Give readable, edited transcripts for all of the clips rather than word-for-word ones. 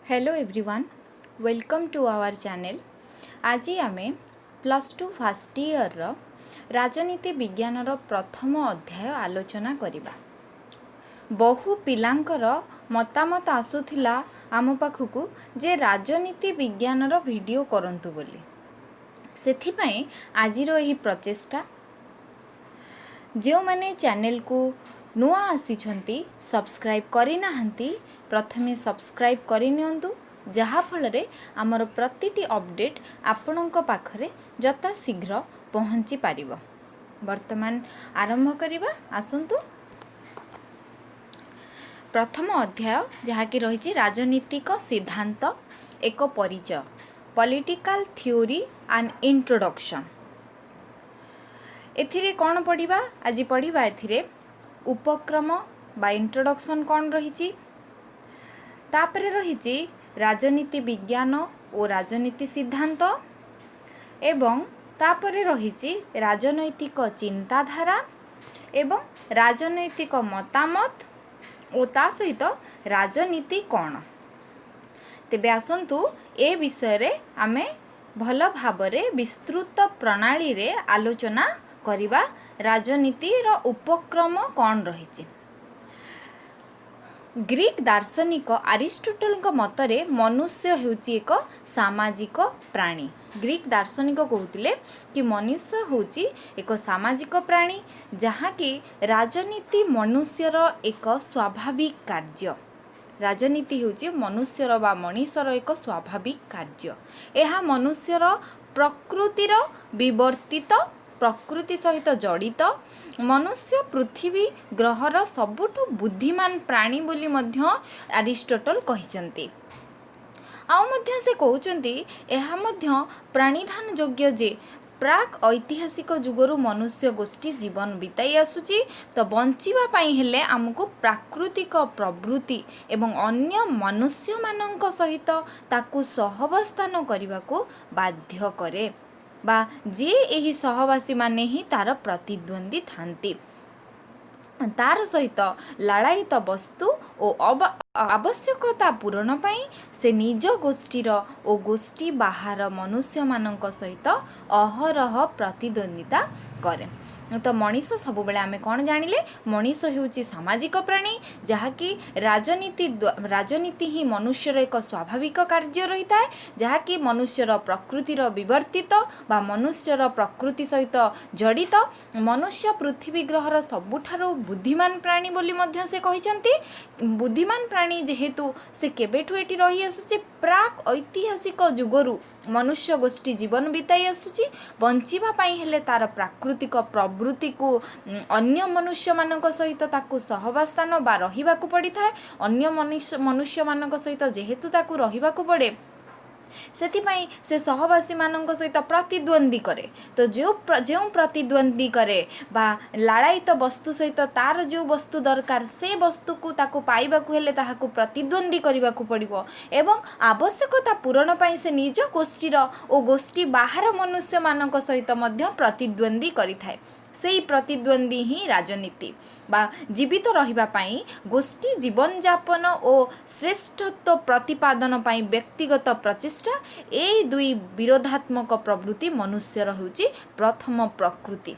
Hello everyone, welcome to our channel. आज आम +2 first year राजनीति विज्ञान प्रथम अध्याय आलोचना करिबा। बहु पिलांकर मतामत आसुथिला आम पाखकू जे राजनीति विज्ञान वीडियो करंतु बोली। सेथिपाई आजिरो एही प्रचेष्टा। जो माने चैनल को नुआ आसीछंती सब्सक्राइब करि नाहंती प्रथमे सब्सक्राइब करि नियंतु, जहा फलरे आमर प्रतिटी अपडेट आपणक पाखरे जता शीघ्र पहुँची पारिबो। वर्तमान आरंभ करिबा। आसंतु प्रथम अध्याय जहाँकि रही राजनीतिक सिद्धांत एक परिचय, पॉलिटिकल थ्योरी एंड इंट्रोडक्शन। एथिरे कौन पढ़िबा? आज पढ़िबा एथिरे उपक्रम बा इंट्रोडक्शन कौन रही, तापरे रही राजनीति विज्ञान और राजनीति सिद्धांत, एवं तापरे रही राजनैतिक चिंताधारा एवं राजनैतिक मतामत और ता सहित राजनीति कौन। तेबे आसंतु ए विषय रे आमे भल भाबरे विस्तृत प्रणाली रे आलोचना करिबा। राजनीति रो उपक्रम कौन रही? ग्रीक दार्शनिक अरिस्टोटल मतरे मनुष्य हेउची एक सामाजिक प्राणी। ग्रीक दार्शनिक कहते कि मनुष्य होची एक सामाजिक प्राणी, जहाँ कि राजनीति मनुष्यर एक स्वाभाविक कार्य। राजनीति होची मनुष्यर बा मनीषर एक स्वाभाविक कार्य। यह मनुष्यर प्रकृतिर विवर्तित, प्रकृति सहित जड़ित, मनुष्य पृथ्वी ग्रहर सबुठु बुद्धिमान प्राणी बोली मध्य अरिस्टोटल कहिसंती। आउ मध्य से कहउचंती एहा मध्य प्राणीधान योग्य जे प्राक ऐतिहासिक जुगरु मनुष्य गोष्ठी जीवन बिताई आसुची, तो बंचिबा पाई हेले आमको प्राकृतिक प्रवृत्ति एवं अन्य मनुष्य मानक सहित ताकू सहवस्थान करने को बाध्य करे, बा जे एही सहवासी माने ही तार प्रतिद्वंदी थांती। तार सहित लालायित वस्तु और आवश्यकता पूरण पाई से निज गोष्ठीर और गोष्ठी बाहर मनुष्य मानक सहित अहरह प्रतिद्वंदिता करे। तो मनीष सब बेले आमे कौन जानिले? मनीष हेउची सामाजिक प्राणी, जहाँकि राजनीति ही मनुष्यर एक स्वाभाविक कार्य रही है, जहाँकि मनुष्यर प्रकृतिर विवर्तित बा मनुष्यर प्रकृति सहित जड़ित, मनुष्य पृथ्वी ग्रहर सबुठारु बुद्धिमान प्राणी बोली मध्य से कहिसंती। बुद्धिमान प्राणी जेहेतु से केबेठु एटी रही आसुची, प्राक ऐतिहासिक जुगरु मनुष्य गोष्ठी जीवन बिताई आसुची। बंचिबा पाई हेले तार प्राकृतिक प्रवृत्ति को अन्य मनुष्य मानक सहित ताकू सहवास्थान बा रहिबाकू पड़ी थाए। अन्य मनुष्य मानक सहित जेहेतु ताकू रहिबाकू पड़े, सेथिपाई से सहवासी मानक सहित प्रतिद्वंदी करे। तो जो प्रतिद्वंदी करे बा लालायित वस्तु सहित तार जो वस्तु दरकार से वस्तु को ताकू पाइबाकू हेले ताहाकू प्रतिद्वंदी करिबाकू पड़िबो, एवं आवश्यकता पूरण पाई से निज गोष्ठीर और गोष्ठी बाहर मनुष्य मानक सहित मध्य प्रतिद्वंदी करिथाए। सेही प्रतिद्वंदी ही राजनीति बा जीवित रहिबा पाई गोष्ठी जीवन जापन और श्रेष्ठत्व प्रतिपादन पाई व्यक्तिगत प्रचेष्टा, ए दुई विरोधात्मक प्रवृत्ति मनुष्यर होची प्रथम प्रकृति।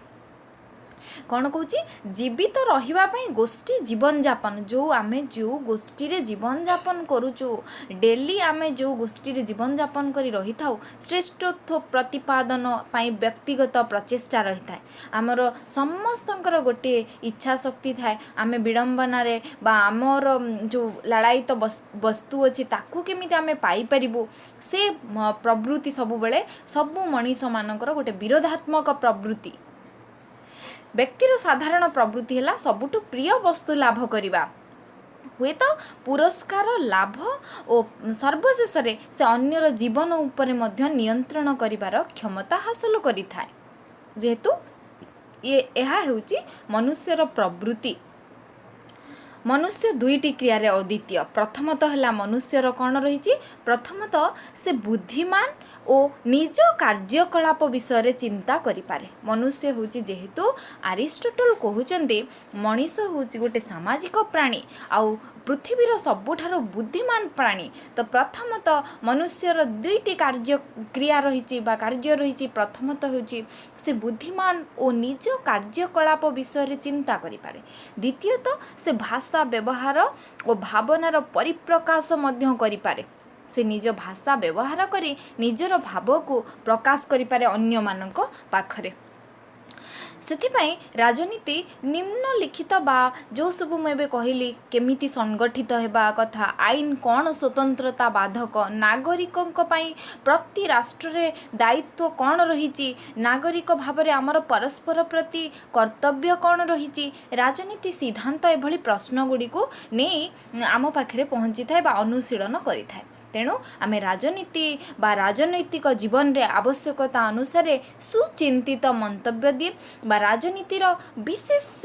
कौन कहूँ? जीवित रहिबा पाई गोष्ठी जीवन जापन, जो आमे जो गोष्ठी रे जीवन जापन करूचु, डेली आमे जो गोष्ठी रे जीवन जापन करी रही थाउ, श्रेष्ठत्व प्रतिपादन पाई व्यक्तिगत प्रचेष्टा रही थाए। आमर समस्तंकर गोटे इच्छा शक्ति थाए, आमे विडंबना रे बा आमर जो लालायित वस्तु अच्छी ताकू केमिति आमे पाई परिबु, से प्रवृत्ति सबु बेले सबु मनीष मानकर गोटे विरोधात्मक प्रवृत्ति। व्यक्तिर साधारण प्रवृत्ति है सबुठु प्रिय वस्तु लाभ करिबा, हुए तो पुरस्कार लाभ और सर्वशेष से अन्यर जीवन उपरे मध्य नियंत्रण करिबार क्षमता हासिल करिथाए। जेहेतु यह हेउची मनुष्यर प्रवृत्ति। मनुष्य दुईटी क्रियारे अद्वितीय। प्रथमतः है मनुष्यर कौन रही? प्रथमतः से बुद्धिमान और निज कार्यकलाप विषय चिंता करिपारे। मनुष्य होची जेहेतु अरिस्टोटल कहउचंदी मनीष होची गोटे सामाजिक प्राणी, आउ पृथ्वीर सबुठारु बुद्धिमान प्राणी तो प्रथमतः मनुष्यर दुईटी कार्य क्रिया रही कार्य रही प्रथमतः होची से बुद्धिमान और निज कार्यकलाप विषय चिंता करिपारे द्वितीयतः से भाषा व्यवहार और भावनार परिप्रकाश मध्य करिपारे से निज भाषा व्यवहार करी निजर भाव को प्रकाश करिपारे अन्य मानक पाखरे ସେଥିପାଇଁ ରାଜନୀତି ନିମ୍ନଲିଖିତ ବା ଯେଉଁ ସବୁ ମୁଁ ଏବେ କହିଲି କେମିତି ସଂଗଠିତ ହେବା କଥା ଆଇନ କ'ଣ ସ୍ୱତନ୍ତ୍ରତା ବାଧକ ନାଗରିକଙ୍କ ପାଇଁ ପ୍ରତି ରାଷ୍ଟ୍ରରେ ଦାୟିତ୍ୱ କ'ଣ ରହିଛି ନାଗରିକ ଭାବରେ ଆମର ପରସ୍ପର ପ୍ରତି କର୍ତ୍ତବ୍ୟ କ'ଣ ରହିଛି ରାଜନୀତି ସିଦ୍ଧାନ୍ତ ଏଭଳି ପ୍ରଶ୍ନଗୁଡ଼ିକୁ ନେଇ ଆମ ପାଖରେ ପହଞ୍ଚିଥାଏ ବା ଅନୁଶୀଳନ କରିଥାଏ ତେଣୁ ଆମେ ରାଜନୀତି ବା ରାଜନୈତିକ ଜୀବନରେ ଆବଶ୍ୟକତା ଅନୁସାରେ ସୁଚିନ୍ତିତ ମନ୍ତବ୍ୟ ଦିଏ ବା ରାଜନୀତିର ବିଶେଷ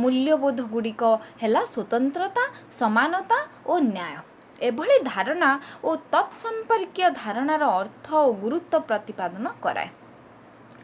ମୂଲ୍ୟବୋଧ ଗୁଡ଼ିକ ହେଲା ସ୍ୱତନ୍ତ୍ରତା ସମାନତା ଓ ନ୍ୟାୟ ଏଭଳି ଧାରଣା ଓ ତତ୍ସମ୍ପର୍କୀୟ ଧାରଣାର ଅର୍ଥ ଓ ଗୁରୁତ୍ୱ ପ୍ରତିପାଦନ କରାଏ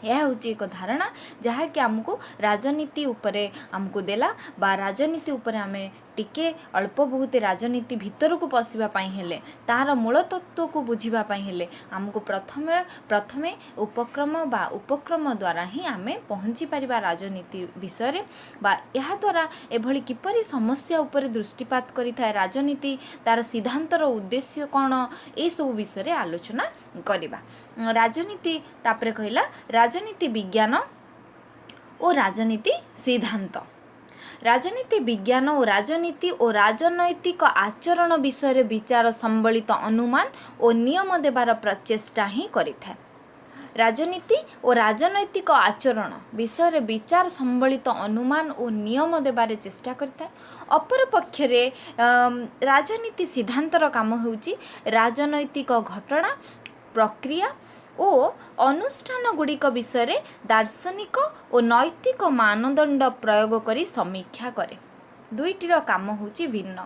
यह हूँ एक धारणा जहाँकि आमको राजनीति उपरे आमको देला बा राजनीति उपरे आमे टिके अल्प बहुत राजनीति भितर को पशिवाई हेले तार मूल तत्व को बुझापी हेले आमको प्रथमे उपक्रम बा उपक्रम द्वारा ही आमे पहुँची पारिबा राजनीति विषय बा यह द्वारा एभली किपरि समस्या उपरे दृष्टिपात करिथाय राजनीति तार सिद्धांतर उद्देश्य कौन ए सब विषय आलोचना करिबा राजनीति तापरे कहला राजनीति विज्ञान और राजनीति सिद्धांत राजनीति विज्ञान और राजनीति और राजनैतिक आचरण विषय विचार संबलित अनुमान और नियम देवार प्रचेष्टा ही करिथाय राजनीति और राजनैतिक आचरण विषय विचार संबलित अनुमान और नियम देवार चेष्टा करता अपर पक्षरे राजनीति सिद्धांतर काम होउची राजनैतिक घटना प्रक्रिया और अनुष्ठान गुड़िक विषय दार्शनिक और नैतिक मानदंड प्रयोग करी समीक्षा करे दुईटीर काम होची भिन्न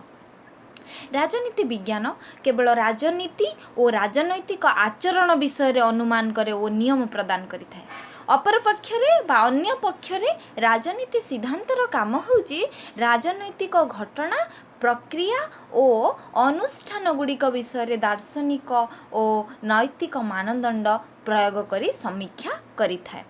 राजनीति विज्ञान केवल राजनीति और राजनैतिक आचरण विषय अनुमान करे और नियम प्रदान करिथाय अपर पक्षरे बा अन्य पक्षरे राजनीति सिद्धांतर काम होची राजनैतिक घटना प्रक्रिया और अनुष्ठान गुड़िक विषय दार्शनिक और नैतिक मानदंड प्रयोग करी समीक्षा करिथाय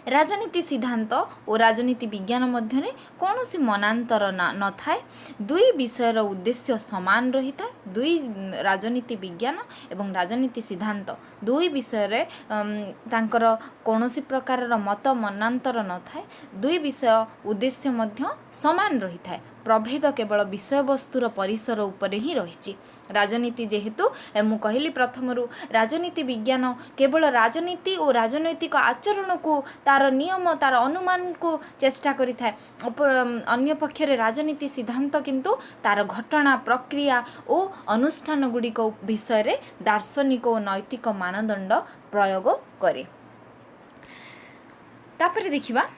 राजनीति सिद्धांत और राजनीति विज्ञान मध्य कौन सी मनांतर न थाए दुई विषयर उद्देश्य समान रही था दुई राजनीति विज्ञान एवं राजनीति सिद्धांत दुई विषय तांकर कौन सी प्रकार मत मनांतर न थाए दुई विषय उद्देश्य मध्य समान रही था प्रभेद केवल विषय वस्तुर परिसर उपरे ही रही राजनीति जेहेतु मु कहली प्रथमरु राजनीति विज्ञान केवल राजनीति और राजनैतिक आचरण को तार नियम तार अनुमान को चेष्टा करिथाय अन्य पक्षरे राजनीति सिद्धांत किंतु तार घटना प्रक्रिया और अनुष्ठान गुड़िक विषय दार्शनिक और नैतिक मानदंड प्रयोग करे तापर देखिबा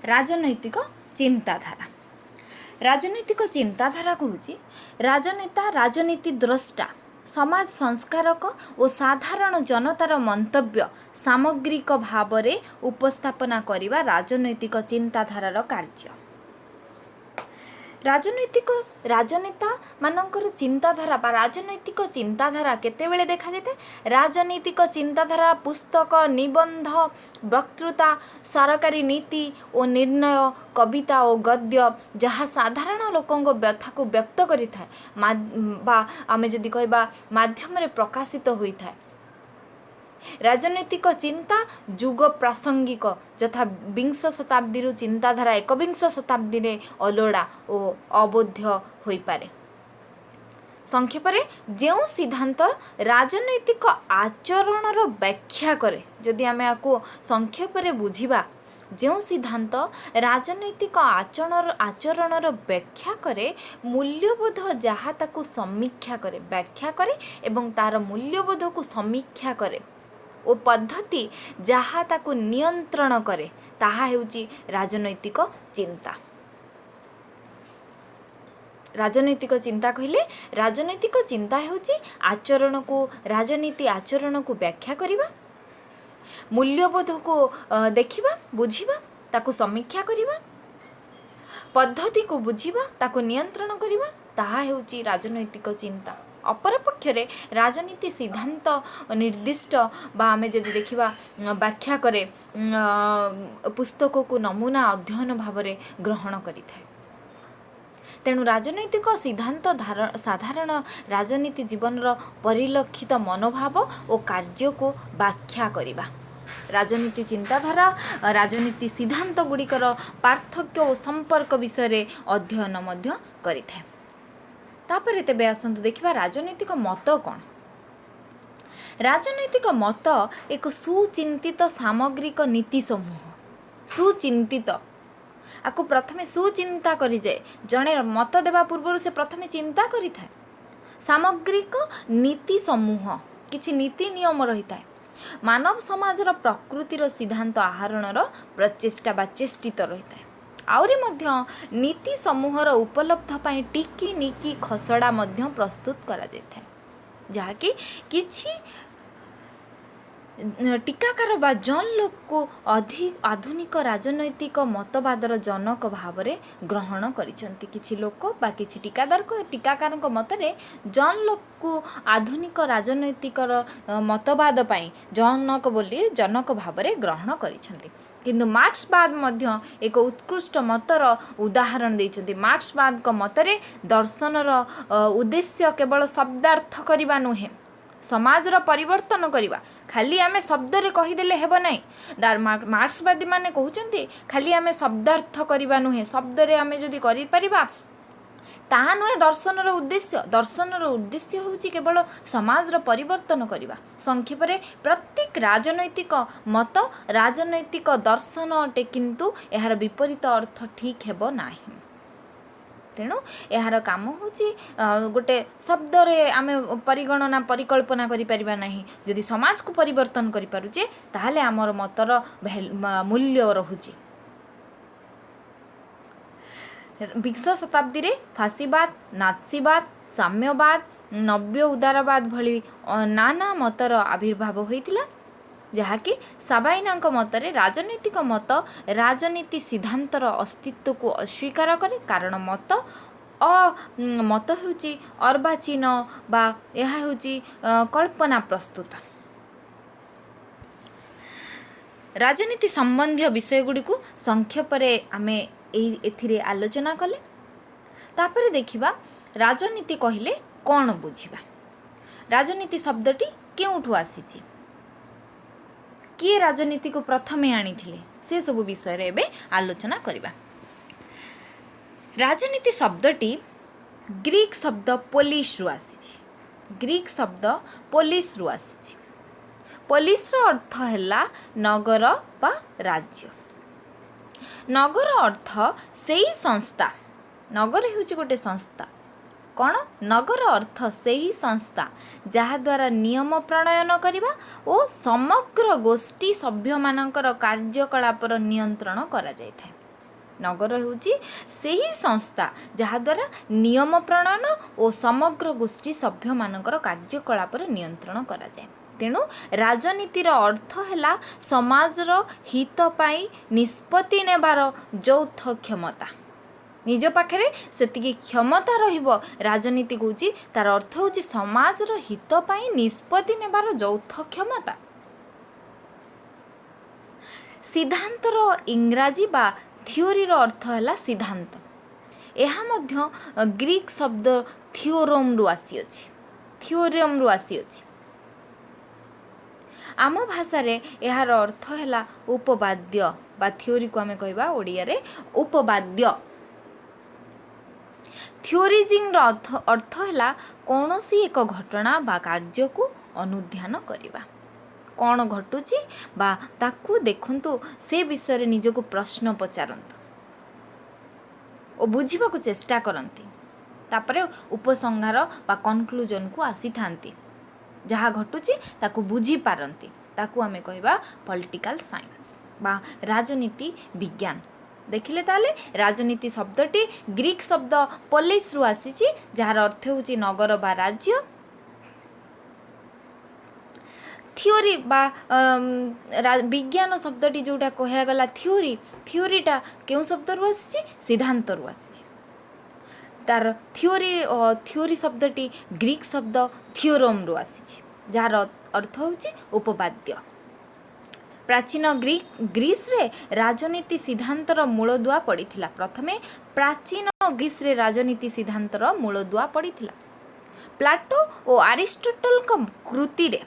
राजनैतिक चिंताधारा राजनैतिक चिंताधारा कहूँ राजनेता राजनीति द्रष्टा समाज संस्कारक और साधारण जनतार मंतव्य सामग्रिक भाव में उपस्थापना करिबा राजनैतिक चिंताधारार कार्य राजनैतिक राजनेता मानकर चिंताधारा बा राजनैतिक चिंताधारा केतेबेले देखा जाए राजनैतिक चिंताधारा पुस्तक निबंध वक्तृता सरकारी नीति और निर्णय कविता और गद्य जहाँ साधारण लोकों व्यथा को व्यक्त करिथाय आमे जदि कहबा माध्यम रे प्रकाशित होइथाय राजनैतिक चिंता जुग प्रासंगिक यथा 20 शताब्दी चिंताधारा 21 शताब्दी रे अलोड़ा और अबोध्य होई पारे संक्षेप जो सिद्धांत राजनैतिक आचरणर व्याख्या करे जदि आमे आको संक्षेप बुझिबा जो सिद्धांत राजनैतिक आचरणर व्याख्या करे मूल्यबोध जहाँ ताकू समीक्षा करे व्याख्या करे एवं तार मूल्यबोध को समीक्षा करे ओ पद्धति जहाँ ताकू नियंत्रण करे ताहा हेउची राजनैतिक चिंता राजनैतिक चिंता कहले राजनैतिक चिंता हेउची आचरण को राजनीति आचरण को व्याख्या करिबा मूल्यबोध को देखिबा बुझिबा ताकू समीक्षा करिबा पद्धति को बुझिबा ताको नियंत्रण करिबा ताहा हेउची राजनैतिक चिंता। अपरपक्षरे राजनीति सिद्धांत निर्दिष्ट बा आमे जदि देखिबा व्याख्या करे पुस्तक को नमूना अध्ययन भावरे ग्रहण करिथाय। तेणु राजनैतिक सिद्धांत साधारण राजनीति जीवनर परिलक्षित मनोभाव और कार्य को व्याख्या करिबा। राजनीति चिंताधारा राजनीति सिद्धांत गुड़िकर पार्थक्य और संपर्क विषय अध्ययन मध्य करिथाय। तापरे तेबे आसंतु देखिबा राजनैतिक मत कौन। राजनैतिक मत एक सुचिंतित सामग्रिक नीति समूह। सुचिंतित आपको प्रथमे सुचिंता करी जाए। जड़े मत देवा पूर्व से प्रथमे चिंता करि थाए। सामग्रिक नीति समूह किछि नीति नियम रही थाए। मानव समाजर प्रकृतिर सिद्धांत आहरणर प्रचेष्टा बा चेष्टित रही थाए। आउरी मध्य नीति समूहर उपलब्ध पाई टिकी निकी खसड़ा मध्य प्रस्तुत करा जाय थाए। जहाँकि किछि टीकाकार बा जन लोक को अधिक आधुनिक राजनैतिक मतवादर जनक भावरे ग्रहण करिसंती। किछि लोक बा किछि टीकाकार मतरे जन लोक को आधुनिक राजनैतिक मतवाद पाई जनक बोली जनक भावरे ग्रहण करिसंती। किंतु मार्क्सवाद मध्य एक उत्कृष्ट मतर उदाहरण देइछंती। मार्क्सवाद को मतरे दर्शनर उद्देश्य केवल शब्दार्थ करिबा नुहे, समाजर परिवर्तन करिबा। खाली आमे शब्द रे कहिदेले हेबो नाही। मार्क्सवादी माने कहउचंती खाली आमे शब्दार्थ करिबा नुहे, शब्द रे आमे जदि करि परिबा ताहा नुहे दर्शनर उद्देश्य। दर्शनर उद्देश्य होउची केवल समाजर परिवर्तन करिबा। संक्षेप रे प्रत्येक राजनैतिक मत राजनैतिक दर्शन अटे, किंतु एहार विपरीत अर्थ ठीक हेबो नाही। तेणु यार काम होची गोटे शब्द रे आमे परिगणना परिकल्पना करि परिबा नाही। जदि समाज को परिवर्तन करि पारुचे ताहाले हमर मतर मूल्य रहुची। 20 शताब्दी रे फासीवाद, नात्सीवाद, साम्यवाद, नव्य उदारवाद भली नाना मतर आविर्भाव होइतिला। जहाँकि साबाइनांक मतरे राजनैतिक मत राजनीति सिद्धांतर अस्तित्व को अस्वीकार करे। कारण मत होची अर्वाचीन बा यह होची कल्पना प्रस्तुत। राजनीति संबंधी विषय गुड़ी को संक्षेप रे आमे एथिरे आलोचना कले। तापरे देखिबा राजनीति कहिले कौन बुझिबा। राजनीति शब्दटी केउठु आसीची, किए राजनीति को प्रथमे आनिथिले, से सब विषय रे एबे आलोचना करिबा। राजनीति शब्दटी ग्रीक शब्द पोलिस रु आसीची। ग्रीक शब्द पोलिस रु आसीची। पोलिस रो अर्थ हैला नगर बा राज्य। नगर अर्थ सेही संस्था। नगर हेउची गोटे संस्था। कौन? नगर अर्थ सेही संस्था जहा द्वारा नियम प्रणयन करिबा ओ समग्र गोष्ठी सभ्य मानकर कार्यकलापर नियंत्रण करा जाय थाए। नगर हेउची सेही संस्था जहा द्वारा नियम प्रणयन ओ समग्र गोष्ठी सभ्य मानकर कार्यकलापर नियंत्रण करा जाय। तेणु राजनीतिर अर्थ हैला समाजर हित पाई निष्पत्ति नेबार यौथ क्षमता। निज पाखरे सेतिकी क्षमता रहिबो। राजनीति होची तार अर्थ होची समाजर हित पाई निष्पत्ति नेबार यौथ क्षमता। सिद्धांतर इंग्राजी बा थियोरीर अर्थ हैला सिद्धांत। एहा मध्य ग्रीक शब्द थियोरम रु आसी अछि। थियोरम रु आसी अछि। आम भाषा रे एहार अर्थ हैला उपवाद्य बा थियोरी को आमे कहबा ओडिया रे उपवाद्य। थियोरिजिंग अर्थ हैला कौनसी एक घटना बा कार्य को अनुध्यान करिबा। कौन घटुची बा ताकू देखंतु से विषय रे निजको प्रश्न पचारंतु ओ बुझिबा को चेष्टा करंती। तापरे उपसंहार बा कन्क्लूजन को आसी थांती। जहाँ घटुची ताकू बुझी पारंती ताकू आमे कहबा पॉलिटिकल साइंस बा राजनीति विज्ञान। देखिले ताले राजनीति शब्दटी ग्रीक शब्द पोलिस रु आसीची जहार अर्थ होची नगर बा राज्य। थियोरी बा विज्ञान शब्दटी जोटा कहगला थियोरीटा क्यों शब्दरू आसी सिद्धांतरू आसी तार थियोरी शब्दटी ग्रीक शब्द थियोरम रु आसी जार अर्थ होची उपपाद्य। प्राचीन ग्रीस रे राजनीति सिद्धांतर मूलदुआ पड़ीथिला। प्रथमे प्राचीन ग्रीस रे राजनीति सिद्धांतर मूलदुआ पड़ीथिला। प्लाटो और अरिस्टोटल कृति रे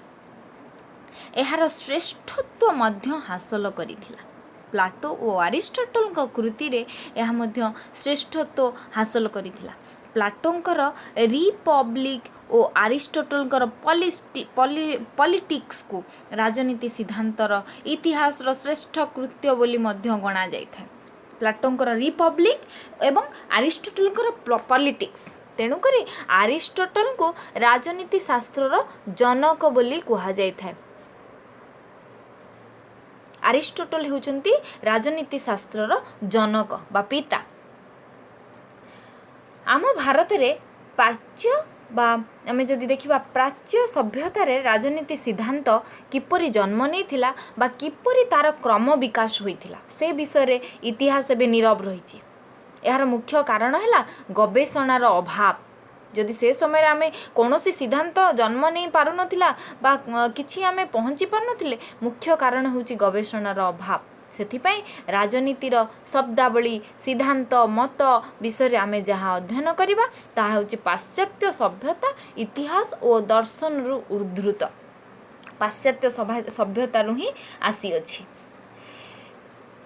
एहार श्रेष्ठत्व मध्य हासिल करिथिला। प्लाटो और अरिस्टोटल कृति रे एहा मध्य श्रेष्ठत्व हासिल करिथिला। प्लाटोंकर रिपब्लिक और अरिस्टोटल पॉलिटिक्स को राजनीति सिद्धांतर इतिहास श्रेष्ठ कृत्य बोली मध्य गणा जाइथाय। प्लाटोंकर रिपब्लिक एवं अरिस्टोटल पॉलिटिक्स तेणुकरी अरिस्टोटल को राजनीति शास्त्र जनक बोली कहा जाइथाय। अरिस्टोटल हेउचंती राजनीति शास्त्र जनक बा पिता। आम भारत रे प्राच्य बा आमे जदि देखिबा प्राच्य सभ्यतार राजनीति सिद्धांत किपरि जन्म नेइथिला बा किपरि तार क्रम विकास होइथिला से विषय रे इतिहास एबे नीरव रहिछि। यार मुख्य कारण है गवेषणार अभाव। जदि से समय आमे कौनसी सिद्धांत जन्म नहीं पारु नथिला बा किछि आमे पहुँची पार नथिले मुख्य कारण होउछि गवेषणार अभाव। सेथिपाई राजनीतिर शब्दावली सिद्धांत मत विषय आमे जहाँ अध्ययन करिबा ताहा होउछि पाश्चात्य सभ्यता इतिहास और दर्शन रु उद्धृत पाश्चात्य सभ्यता रु ही आसी अछि।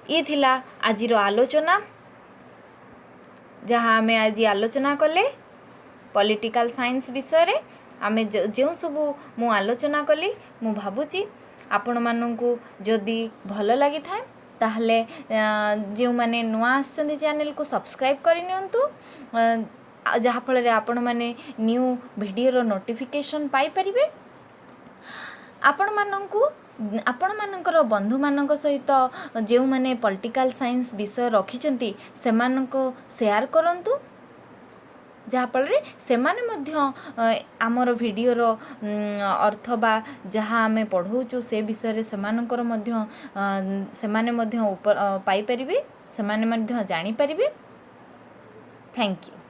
ये थिला आजिर आलोचना जहाँ आमे आज आलोचना कले पॉलिटिकल साइंस विषय रे आमे जो सबू मु आलोचना कली मु भाबुची आपण माननकु जदि भल लगी थाए ताहले जो माने नुआ आछंदी चैनल को सब्सक्राइब करि नियंतु जहाँ फल रे आपण माने न्यू वीडियो रो नोटिफिकेशन पाई परिबे। आपण मानकर बंधु मानक सहित जो माने पॉलिटिकल साइंस विषय रखिचंती सेमानको शेयर करंतु जहाँफल से आमर वीडियोर अर्थ बा जहाँ आमे पढ़ाऊँ से विषय से पाई परिबे जानी परिबे। Thank you.